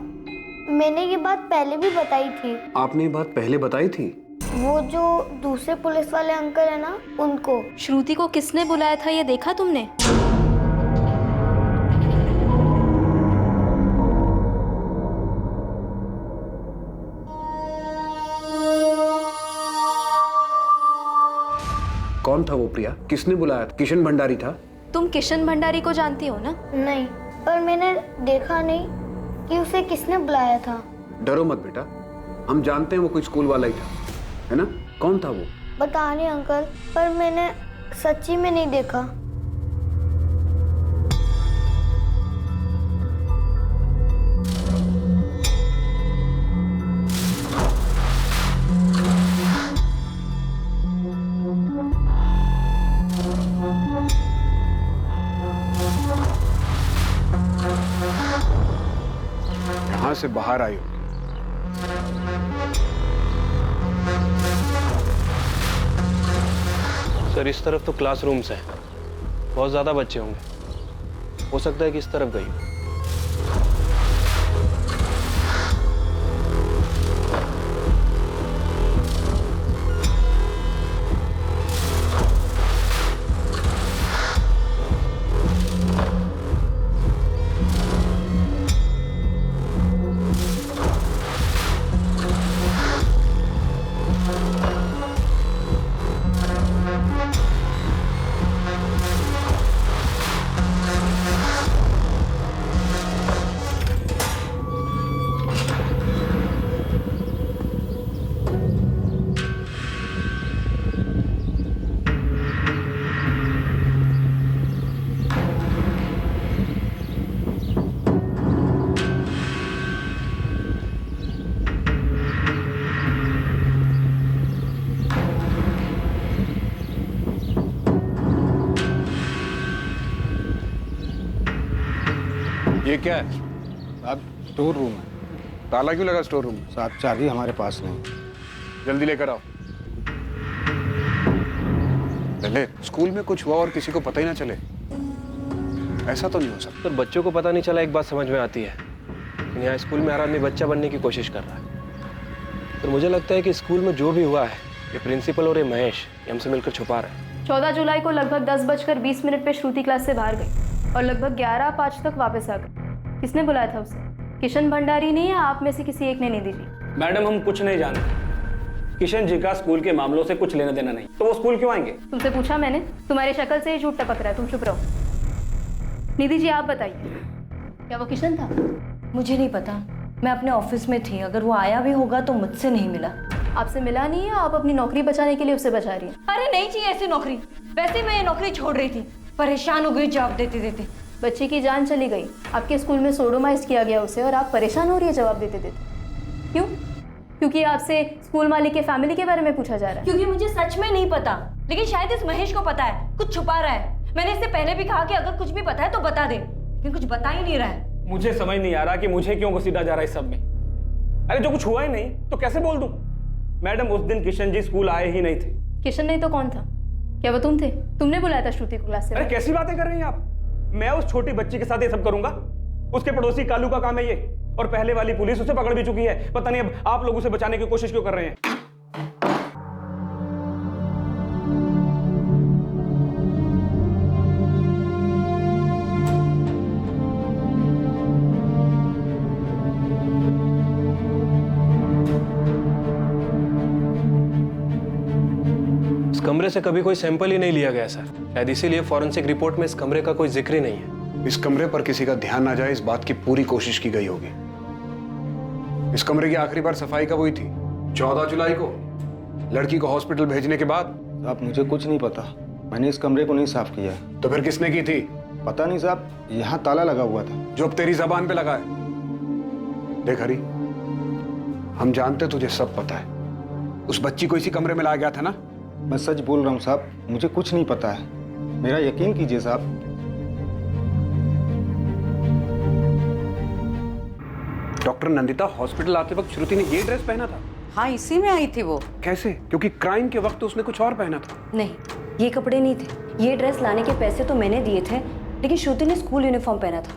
मैंने ये बात पहले भी बताई थी। आपने ये बात पहले बताई थी? वो जो दूसरे पुलिस वाले अंकल है ना, उनको। श्रुति को किसने बुलाया था ये देखा तुमने? कौन था वो प्रिया? किसने बुलाया था? किशन भंडारी था? तुम किशन भंडारी को जानती हो ना? नहीं, पर मैंने देखा नहीं कि उसे किसने बुलाया था। डरो मत बेटा, हम जानते हैं वो कोई स्कूल वाला ही था, है ना? कौन था वो? पता नहीं अंकल, पर मैंने सच्ची में नहीं देखा। यहाँ से बाहर आई हो? सर इस तरफ तो क्लासरूम्स हैं, बहुत ज़्यादा बच्चे होंगे, हो सकता है कि इस तरफ गई हो। ये क्या है? साहब स्टोर रूम है। ताला क्यों लगा स्टोर रूम? साहब चाबी हमारे पास नहीं। जल्दी लेकर आओ। पहले स्कूल में कुछ हुआ और किसी को पता ही ना चले, ऐसा तो नहीं हो सकता। पर बच्चों को पता नहीं चला, एक बात समझ में आती है, यहाँ स्कूल में हर आदमी बच्चा बनने की कोशिश कर रहा है। तो मुझे लगता है कि स्कूल में जो भी हुआ है, ये प्रिंसिपल और ये महेश ये हमसे मिलकर छुपा रहे हैं। 14 जुलाई को लगभग 10:20 पे श्रुति क्लास से बाहर गई और लगभग 11:05 तक वापस आ गई। किसने बुलाया था उसे? किशन भंडारी ने या आप में से किसी एक ने? निधि जी। मैडम हम कुछ नहीं जानते, किशन जी का स्कूल के मामलों से कुछ लेना देना नहीं, तो वो स्कूल क्यों आएंगे? तुमसे पूछा मैंने, तुम्हारी शक्ल से ही झूठ टपक रहा है, तुम चुप रहो। निधि जी आप बताइए, क्या वो किशन था? मुझे नहीं पता, मैं अपने ऑफिस में थी। अगर वो आया भी होगा तो मुझसे नहीं मिला। आपसे मिला नहीं है? आप अपनी नौकरी बचाने के लिए उसे बचा रही हैं? अरे नहीं चाहिए ऐसी नौकरी, वैसे मैं ये नौकरी छोड़ रही थी, परेशान हो गई जवाब देते देते। बच्ची की जान चली गई, आपके स्कूल में सोडोमाइज किया गया उसे, और आप परेशान हो रही है जवाब देते देते। क्यों? क्योंकि आपसे स्कूल मालिक के फैमिली के बारे में पूछा जा रहा है। क्योंकि मुझे सच में नहीं पता, लेकिन शायद इस महेश को पता है, कुछ छुपा रहा है। मैंने इससे पहले भी कहा कि अगर कुछ भी पता है तो बता दे, लेकिन कुछ बता ही नहीं रहा है। मुझे समझ नहीं आ रहा कि मुझे क्यों घसीटा जा रहा है इस सब में। अरे जो कुछ हुआ ही नहीं तो कैसे बोल दूं? मैडम उस दिन किशन जी स्कूल आए ही नहीं थे। किशन नहीं तो कौन था? क्या वो तुम थे? तुमने बुलाया था श्रुति को क्लास से? अरे कैसी बातें कर रही हैं आप? मैं उस छोटी बच्ची के साथ ये सब करूंगा? उसके पड़ोसी कालू का काम है ये, और पहले वाली पुलिस उसे पकड़ भी चुकी है। पता नहीं अब आप लोग उसे बचाने की कोशिश क्यों कर रहे हैं? कमरे से कभी कोई सैंपल ही नहीं लिया गया सर, शायद इसीलिए फॉरेंसिक रिपोर्ट में इस कमरे का कोई जिक्र ही नहीं है। इस कमरे पर किसी का ध्यान ना जाए इस बात की पूरी कोशिश की गई होगी। इस कमरे की आखिरी बार सफाई कब हुई थी? 14 जुलाई को, लड़की को हॉस्पिटल भेजने के बाद। साहब मुझे कुछ नहीं पता, मैंने इस कमरे को नहीं साफ किया। तो फिर किसने की थी? पता नहीं साहब, यहाँ ताला लगा हुआ था। जो अब तेरी जबान पे लगा है। देख हरी, हम जानते तुझे सब पता है। उस बच्ची को इसी कमरे में लाया गया था ना? मैं सच बोल रहा हूँ साहब, मुझे कुछ नहीं पता है, मेरा यकीन कीजिए साहब। डॉक्टर नंदिता, हॉस्पिटल आते वक्त श्रुति ने ये ड्रेस पहना था? हाँ, इसी में आई थी वो। कैसे? क्योंकि क्राइम के वक्त उसने कुछ और पहना था। नहीं, ये कपड़े नहीं थे। ये ड्रेस लाने के पैसे तो मैंने दिए थे, लेकिन श्रुति ने स्कूल यूनिफॉर्म पहना था।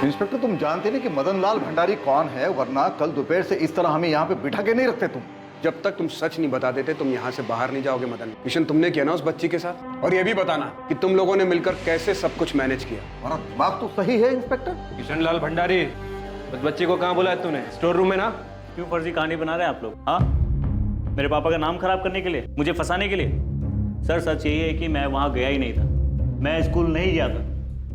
इंस्पेक्टर, तुम जानते नहीं कि मदन लाल भंडारी कौन है, वरना कल दोपहर से इस तरह हमें यहाँ पे बिठा के नहीं रखते तुम। जब तक तुम सच नहीं बता देते तुम यहाँ से बाहर नहीं जाओगे मदन। किशन, तुमने किया ना उस बच्ची के साथ, और ये भी बताना कि तुम लोगों ने मिलकर कैसे सब कुछ मैनेज किया। हमारा दिमाग तो सही है इंस्पेक्टर। किशन लाल भंडारी, उस बच्ची को कहाँ बुलाया तूने? स्टोर रूम में ना? क्यों फर्जी कहानी बना रहे हैं आप लोग? हाँ, मेरे पापा का नाम खराब करने के लिए, मुझे फंसाने के लिए? सर सच यही है कि मैं वहाँ गया ही नहीं था, मैं स्कूल नहीं गया था,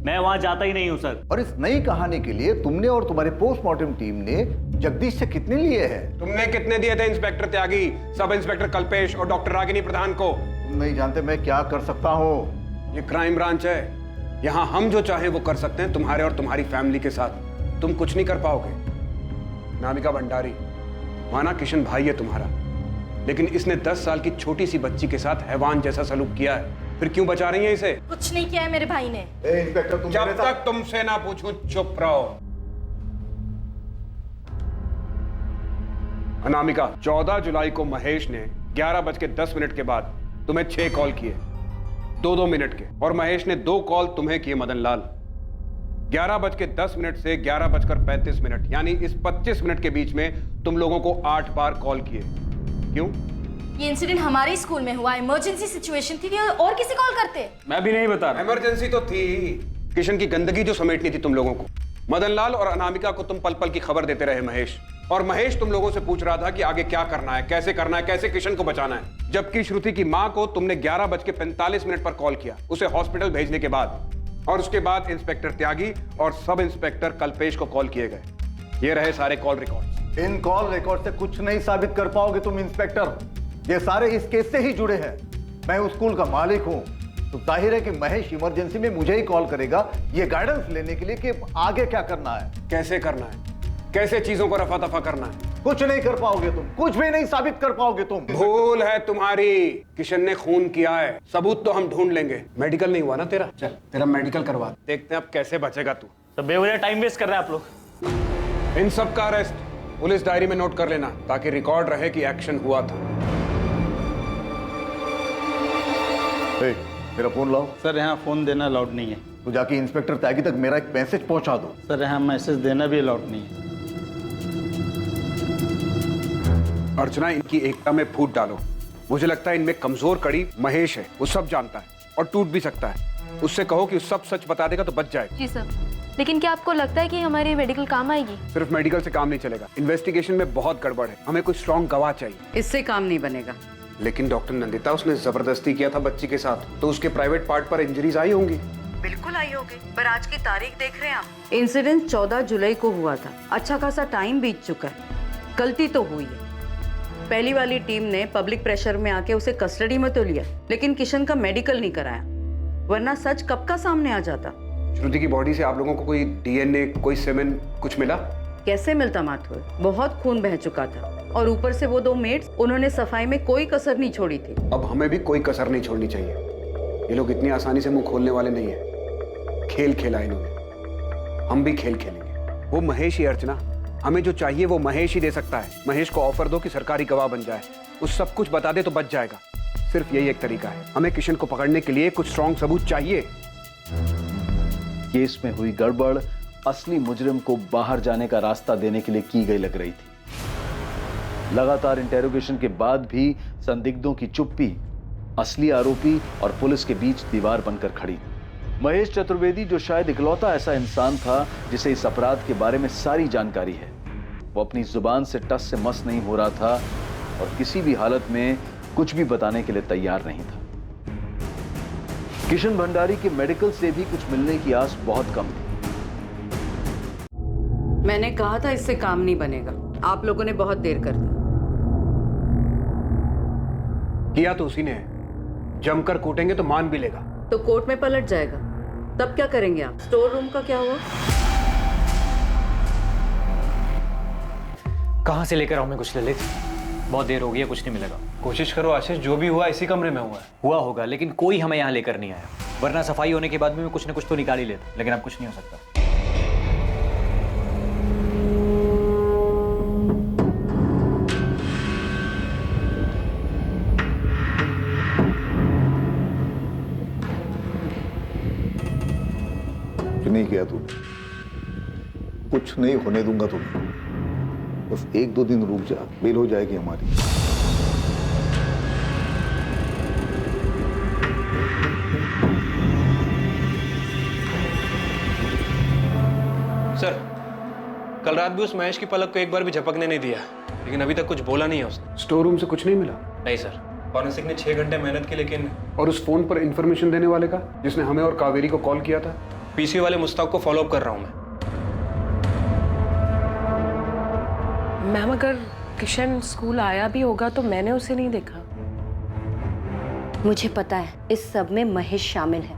मैं वहाँ जाता ही नहीं हूँ सर। और इस नई कहानी के लिए तुमने और तुम्हारी पोस्टमार्टम टीम ने जगदीश से कितने लिए हैं? तुमने कितने दिए थे इंस्पेक्टर त्यागी, सब इंस्पेक्टर कल्पेश और डॉक्टर रागिनी प्रधान को? तुम नहीं जानते मैं क्या कर सकता हूँ। ये क्राइम ब्रांच है, यहाँ हम जो चाहे वो कर सकते हैं तुम्हारे और तुम्हारी फैमिली के साथ। तुम कुछ नहीं कर पाओगे। नामिका भंडारी, माना किशन भाई है तुम्हारा, लेकिन इसने 10 साल की छोटी सी बच्ची के साथ हैवान जैसा सलूक किया है। फिर क्यों बचा रही है इसे? कुछ नहीं किया है मेरे भाई ने। इंस्पेक्टर, तुम जब तक तुमसे ना पूछूं चुप रहो। अनामिका, 14 जुलाई को महेश ने 11:10 के बाद तुम्हें 6 कॉल किए, 2-2 मिनट के, और महेश ने 2 कॉल तुम्हें किए मदन लाल। 11:10 से 11:35, यानी इस 25 मिनट के बीच में तुम लोगों को 8 बार कॉल किए। क्यों? ये इंसिडेंट हमारे स्कूल में हुआ, इमरजेंसी सिचुएशन थी, और किसी कॉल करते? मैं भी नहीं बता रहा। इमरजेंसी तो थी, किशन की गंदगी जो समेटनी थी तुम लोगों को। मदन लाल और अनामिका को तुम पल पल की खबर देते रहे महेश, और महेश तुम लोगों से पूछ रहा था कि आगे क्या करना है, कैसे करना है, कैसे किशन को बचाना है। जबकि श्रुति की मां को तुमने 11:45 पर कॉल किया, उसे हॉस्पिटल भेजने के बाद, और उसके बाद इंस्पेक्टर त्यागी और सब इंस्पेक्टर कल्पेश को कॉल किए गए। ये रहे सारे कॉल रिकॉर्ड्स। इन कॉल रिकॉर्ड से कुछ नहीं साबित कर पाओगे तुम इंस्पेक्टर। ये सारे इस केस से ही जुड़े हैं। मैं उस स्कूल का मालिक हूं, तो जाहिर है कि महेश इमरजेंसी में मुझे ही कॉल करेगा ये गाइडेंस लेने के लिए कि आगे क्या करना है, कैसे करना है, कैसे चीजों को रफा दफा करना है। कुछ नहीं कर पाओगे तुम, कुछ भी नहीं साबित कर पाओगे तुम। भूल है तुम्हारी। किशन ने खून किया है, सबूत तो हम ढूंढ लेंगे। मेडिकल नहीं हुआ ना तेरा? चल तेरा मेडिकल करवा, देखते हैं अब कैसे बचेगा तू। तो बेवजह टाइम वेस्ट कर रहे हैं आप लोग। इन सब का अरेस्ट पुलिस डायरी में नोट कर लेना, ताकि रिकॉर्ड रहे कि एक्शन हुआ था। मेरा फोन लाओ। सर यहाँ फोन देना अलाउड नहीं है। तो जाके इंस्पेक्टर त्यागी तक मेरा एक मैसेज पहुंचा दो। सर यहाँ मैसेज देना भी अलाउड नहीं है। अर्चना, इनकी एकता में फूट डालो। मुझे लगता है इनमें कमजोर कड़ी महेश है, वो सब जानता है और टूट भी सकता है। उससे कहो कि सब सच बता देगा तो बच जाएगा। जी सर, लेकिन क्या आपको लगता है कि हमारी मेडिकल काम आएगी? सिर्फ मेडिकल से काम नहीं चलेगा, इन्वेस्टिगेशन में बहुत गड़बड़ है, हमें कोई स्ट्रॉन्ग गवाह चाहिए। इससे काम नहीं बनेगा। लेकिन डॉक्टर नंदिता, उसने जबरदस्ती किया था बच्ची के साथ, तो उसके प्राइवेट पार्ट पर इंजरीज आई होंगी। बिल्कुल आई होगी, पर आज की तारीख देख रहे हैं आप। इंसिडेंट 14 जुलाई को हुआ था, अच्छा खासा टाइम बीत चुका है। गलती तो हुई है। पहली वाली टीम ने पब्लिक प्रेशर में आके उसे कस्टडी में तो लिया, लेकिन किशन का मेडिकल नहीं कराया, वरना सच कब का सामने आ जाता। श्रुति की बॉडी से आप लोगों को कोई डीएनए, कोई सेमेन कुछ मिला? कैसे मिलता माथुर, बहुत खून बह चुका था, और ऊपर से वो 2 मेड्स, उन्होंने सफाई में कोई कसर नहीं छोड़ी थी। अब हमें भी कोई कसर नहीं छोड़नी चाहिए। ये लोग इतनी आसानी से मुंह खोलने वाले नहीं है। खेल खेला इन्होंने, हम भी खेल खेलेंगे। वो महेश ही, अर्चना, हमें जो चाहिए वो महेश ही दे सकता है। महेश को ऑफर दो कि सरकारी गवाह बन जाए, उस सब कुछ बता दे तो बच जाएगा। सिर्फ यही एक तरीका है। हमें किशन को पकड़ने के लिए कुछ स्ट्रॉन्ग सबूत चाहिए। केस में हुई गड़बड़ असली मुजरिम को बाहर जाने का रास्ता देने के लिए की गई लग रही थी। लगातार इंटेरोगेशन के बाद भी संदिग्धों की चुप्पी असली आरोपी और पुलिस के बीच दीवार बनकर खड़ी। महेश चतुर्वेदी, जो शायद इकलौता ऐसा इंसान था जिसे इस अपराध के बारे में सारी जानकारी है, वो अपनी जुबान से टस से मस नहीं हो रहा था और किसी भी हालत में कुछ भी बताने के लिए तैयार नहीं था। किशन भंडारी के मेडिकल से भी कुछ मिलने की आस बहुत कम थी। मैंने कहा था इससे काम नहीं बनेगा, आप लोगों ने बहुत देर कर दी। किया तो उसी ने है, जमकर कूटेंगे तो मान भी लेगा। तो कोर्ट में पलट जाएगा, तब क्या करेंगे आप? स्टोर रूम का क्या हुआ? कहां से लेकर आऊं मैं कुछ ललित? बहुत देर हो गई है, कुछ नहीं मिलेगा। कोशिश करो आशीष, जो भी हुआ इसी कमरे में हुआ है। हुआ होगा, लेकिन कोई हमें यहाँ लेकर नहीं आया, वरना सफाई होने के बाद भी मैं कुछ न कुछ तो निकाल ही लेता, लेकिन अब कुछ नहीं हो सकता। कुछ नहीं किया तूने, कुछ नहीं होने दूंगा तुम्हें। बस 1-2 दिन रुक जा, बेल हो जाएगी हमारी। सर, कल रात भी उस महेश की पलक को एक बार भी झपकने नहीं दिया, लेकिन अभी तक कुछ बोला नहीं है उसने। स्टोर रूम से कुछ नहीं मिला? नहीं सर, फॉरेंसिक ने 6 घंटे मेहनत की, लेकिन। और उस फोन पर इंफॉर्मेशन देने वाले का, जिसने हमें और कावेरी को कॉल किया था? पीसी वाले मुस्ताक को फॉलो अप कर रहा हूं मैं। मैम, अगर किशन स्कूल आया भी होगा तो मैंने उसे नहीं देखा। मुझे पता है इस सब में महेश शामिल है।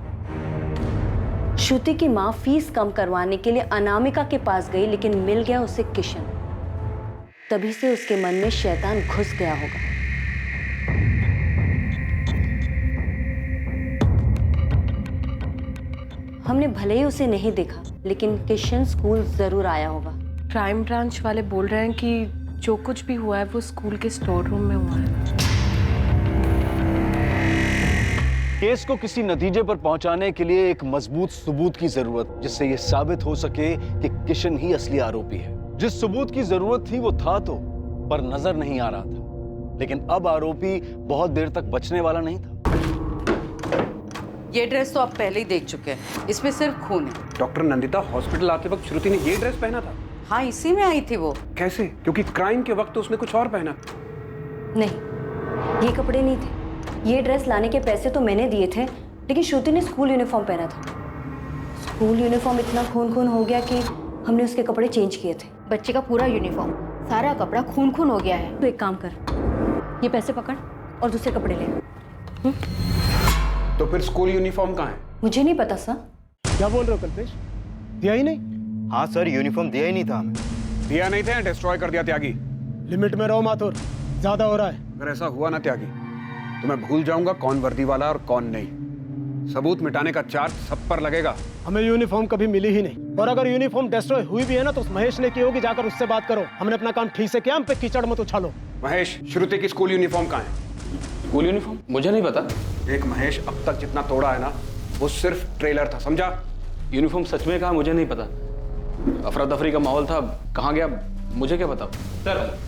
श्रुति की माँ फीस कम करवाने के लिए अनामिका के पास गई, लेकिन मिल गया उसे किशन। तभी से उसके मन में शैतान घुस गया होगा। हमने भले ही उसे नहीं देखा, लेकिन किशन स्कूल जरूर आया होगा। क्राइम ब्रांच वाले बोल रहे हैं कि जो कुछ भी हुआ है वो स्कूल के स्टोर रूम में हुआ है। केस को किसी नतीजे पर पहुंचाने के लिए एक मजबूत सबूत की जरूरत, जिससे यह साबित हो सके कि किशन ही असली आरोपी है। जिस सबूत की जरूरत थी वो था तो, पर नजर नहीं आ रहा था। लेकिन अब आरोपी बहुत देर तक बचने वाला नहीं था। ये ड्रेस तो आप पहले ही देख चुके हैं, इसमें सिर्फ खून है। डॉक्टर नंदिता, हॉस्पिटल आते वक्त श्रुति ने ये ड्रेस पहना था? हाँ, इसी में आई थी वो। कैसे? क्योंकि क्राइम के वक्त तो उसने कुछ और पहना। नहीं, ये कपड़े नहीं थे। ये ड्रेस लाने के पैसे तो मैंने दिए थे, लेकिन श्रुति ने स्कूल यूनिफॉर्म पहना था। स्कूल यूनिफॉर्म इतना खून खून हो गया कि हमने उसके कपड़े चेंज किए थे। बच्चे का पूरा यूनिफॉर्म, सारा कपड़ा खून खून हो गया है। तो एक काम कर, ये पैसे पकड़ और दूसरे कपड़े ले। तो फिर स्कूल यूनिफॉर्म कहाँ है? मुझे नहीं पता सर। क्या बोल रहे हो कल्पेश? दिया ही नहीं? हाँ सर, यूनिफॉर्म दिया ही नहीं था हमें। दिया नहीं था, डिस्ट्रॉय कर दिया त्यागी। लिमिट में रहो माथुर, ज्यादा हो रहा है। अगर ऐसा हुआ ना त्यागी, तो मैं भूल जाऊंगा कौन वर्दी वाला और कौन नहीं। सबूत मिटाने का चार्ज सब पर लगेगा। हमें यूनिफॉर्म कभी मिली ही नहीं, और अगर यूनिफॉर्म डिस्ट्रॉय हुई भी है ना तो उस महेश ने की होगी। जाकर उससे बात करो। हमने अपना काम ठीक से किया, हम पे कीचड़ मत उछालो। महेश, श्रुति की स्कूल यूनिफॉर्म कहाँ है? School uniform? मुझे नहीं पता। एक महेश अब तक जितना तोड़ा है ना, वो सिर्फ ट्रेलर था, समझा? यूनिफॉर्म सच में कहा, मुझे नहीं पता। अफरा तफरी का माहौल था, कहाँ गया मुझे क्या पता। सर,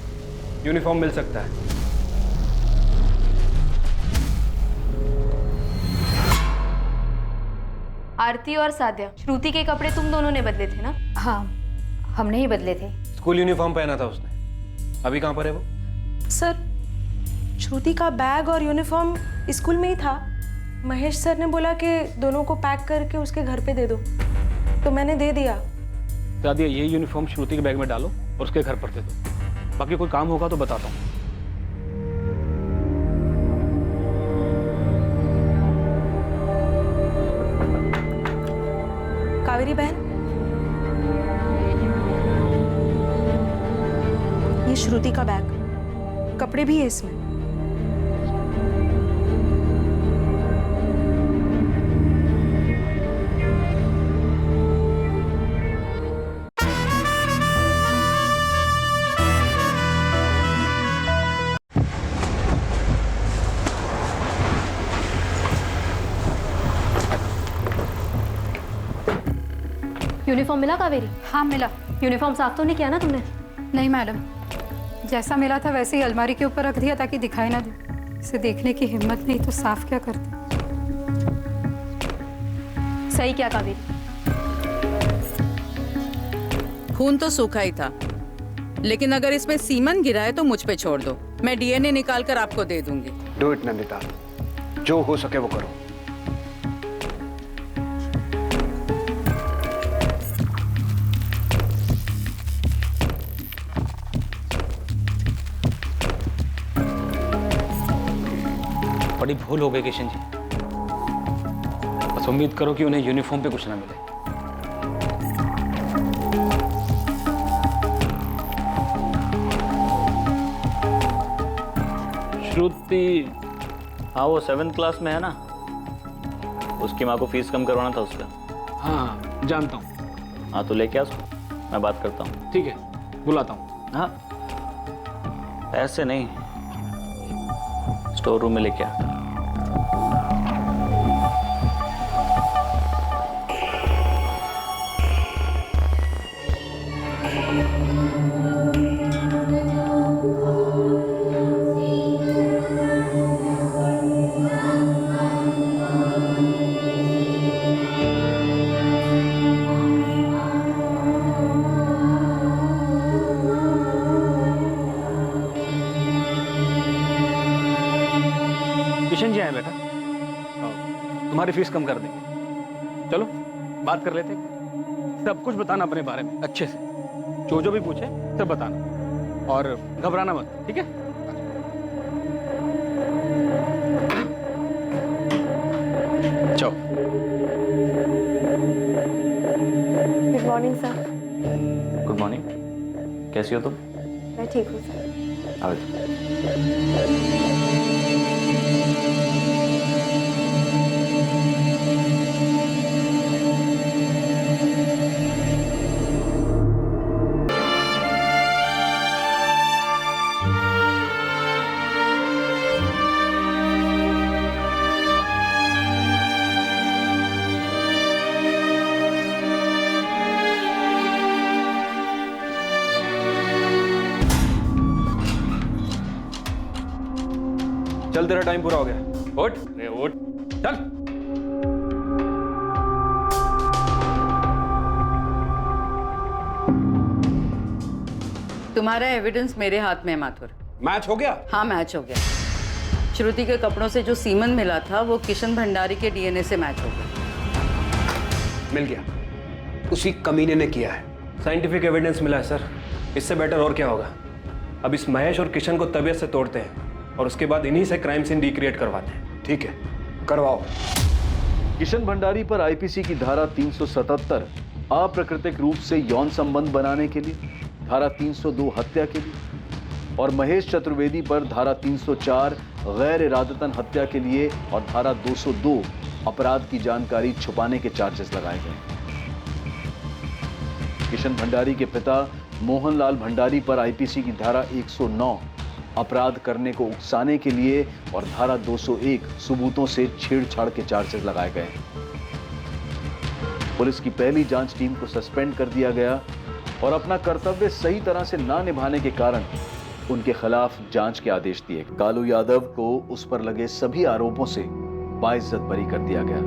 यूनिफॉर्म मिल सकता है। आरती और साध्या, श्रुति के कपड़े तुम दोनों ने बदले थे ना? हाँ, हमने ही बदले थे। स्कूल यूनिफॉर्म पहना था उसने। अभी कहाँ पर है वो? सर, श्रुति का बैग और यूनिफॉर्म स्कूल में ही था। महेश सर ने बोला कि दोनों को पैक करके उसके घर पे दे दो, तो मैंने दे दिया। दादी, ये यूनिफॉर्म श्रुति के बैग में डालो और उसके घर पर दे दो। बाकी कोई काम होगा तो बताता हूँ। कावेरी बहन, ये श्रुति का बैग, कपड़े भी है इसमें। यूनिफॉर्म मिला कावेरी? हाँ मिला। यूनिफॉर्म साफ तो नहीं किया ना तुमने? नहीं मैडम, जैसा मिला था वैसे ही अलमारी के ऊपर रख दिया ताकि दिखाई ना दे। इसे देखने की हिम्मत नहीं तो साफ क्या करते। सही क्या कावेरी? खून तो सूखा ही था, लेकिन अगर इसमें सीमन गिरा है तो मुझ पे छोड़ दो, मैं डीएनए निकाल कर आपको दे दूंगी। डू इट नंदिता, जो हो सके वो करो। बड़ी भूल हो गई किशन जी। बस उम्मीद करो कि उन्हें यूनिफॉर्म पे कुछ ना मिले। श्रुति, हाँ वो 7th क्लास में है ना, उसकी माँ को फीस कम करवाना था उसका। हाँ जानता हूँ। हाँ तो लेके आ उसको, मैं बात करता हूँ। ठीक है, बुलाता हूँ। हाँ ऐसे नहीं, स्टोर रूम में लेके आ। तुम्हारी फीस कम कर देंगे। चलो बात कर लेते हैं। सब कुछ बताना अपने बारे में अच्छे से, जो भी पूछे सब बताना और घबराना मत, ठीक है? चलो। Good morning sir. Good morning, कैसी हो तुम? मैं ठीक हूँ सर। आओ। चल, तेरा टाइम पूरा हो गया। उठ रे उठ, चल। तुम्हारा एविडेंस मेरे हाथ में है माथुर। मैच हो गया? हाँ, मैच हो गया। श्रुति के कपड़ों से जो सीमन मिला था वो किशन भंडारी के डीएनए से मैच हो गया। मिल गया, उसी कमीने ने किया है। साइंटिफिक एविडेंस मिला है सर, इससे बेटर और क्या होगा। अब इस महेश और किशन को तबीयत से तोड़ते हैं और उसके बाद इन्हीं से क्राइम सीन रिक्रिएट करवाते हैं। ठीक है, करवाओ। किशन भंडारी पर आईपीसी की धारा 377 अप्राकृतिक रूप से यौन संबंध बनाने के लिए, धारा 302 हत्या के लिए और महेश चतुर्वेदी पर धारा 304 गैर इरादतन हत्या के लिए और धारा 202 अपराध की जानकारी छुपाने के चार्जेस लगाए गए। किशन भंडारी के पिता मोहनलाल भंडारी पर आईपीसी की धारा 109 अपराध करने को उकसाने के लिए और धारा 201 सबूतों से छेड़छाड़ के चार्जेस लगाए गए। पुलिस की पहली जांच टीम को सस्पेंड कर दिया गया और अपना कर्तव्य सही तरह से ना निभाने के कारण उनके खिलाफ जांच के आदेश दिए। कालू यादव को उस पर लगे सभी आरोपों से बाइज्जत बरी कर दिया गया।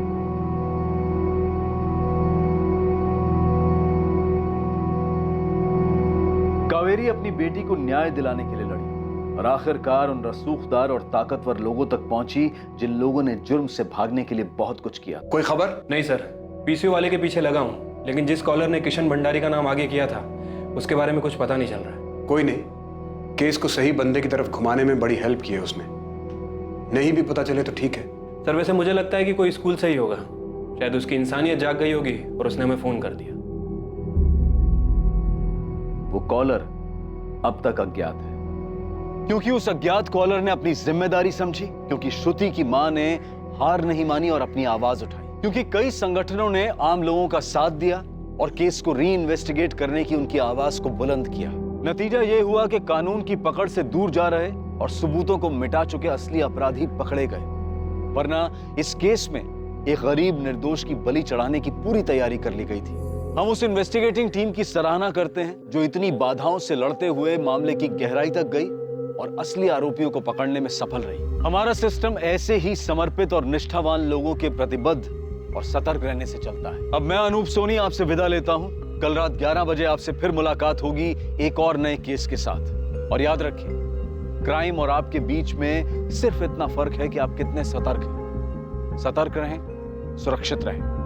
कावेरी अपनी बेटी को न्याय दिलाने के लिए लड़ी और आखिरकार उन रसूखदार और ताकतवर लोगों तक पहुंची जिन लोगों ने जुर्म से भागने के लिए बहुत कुछ किया। कोई खबर? नहीं सर, पीसीयू वाले के पीछे लगा हूं, लेकिन जिस कॉलर ने किशन भंडारी का नाम आगे किया था उसके बारे में कुछ पता नहीं चल रहा है। कोई नहीं, केस को सही बंदे की तरफ घुमाने में बड़ी हेल्प की है उसने। नहीं भी पता चले तो ठीक है। सर वैसे मुझे लगता है कि कोई स्कूल से ही होगा, शायद उसकी इंसानियत जाग गई होगी और उसने हमें फोन कर दिया। वो कॉलर अब तक अज्ञात है, क्योंकि उस अज्ञात कॉलर ने अपनी जिम्मेदारी समझी, क्योंकि श्रुति की मां ने हार नहीं मानी और अपनी आवाज उठाई, क्योंकि कई संगठनों ने आम लोगों का साथ दिया और केस को री इन्वेस्टिगेट करने की उनकी आवाज को बुलंद किया। नतीजा यह हुआ कि कानून की पकड़ से दूर जा रहे और सबूतों को मिटा चुके असली अपराधी पकड़े गए, वरना इस केस में एक गरीब निर्दोष की बलि चढ़ाने की पूरी तैयारी कर ली गई थी। हम उस इन्वेस्टिगेटिंग टीम की सराहना करते हैं जो इतनी बाधाओं से लड़ते हुए मामले की गहराई तक गई और असली आरोपियों को पकड़ने में सफल रही। हमारा सिस्टम ऐसे ही समर्पित और निष्ठावान लोगों के प्रतिबद्ध और सतर्क रहने से चलता है। अब मैं अनूप सोनी आपसे विदा लेता हूं। कल रात 11 बजे आपसे फिर मुलाकात होगी एक और नए केस के साथ। और याद रखिए, क्राइम और आपके बीच में सिर्फ इतना फर्क है कि आप कितने सतर्क हैं। सतर्क रहें, सुरक्षित रहें।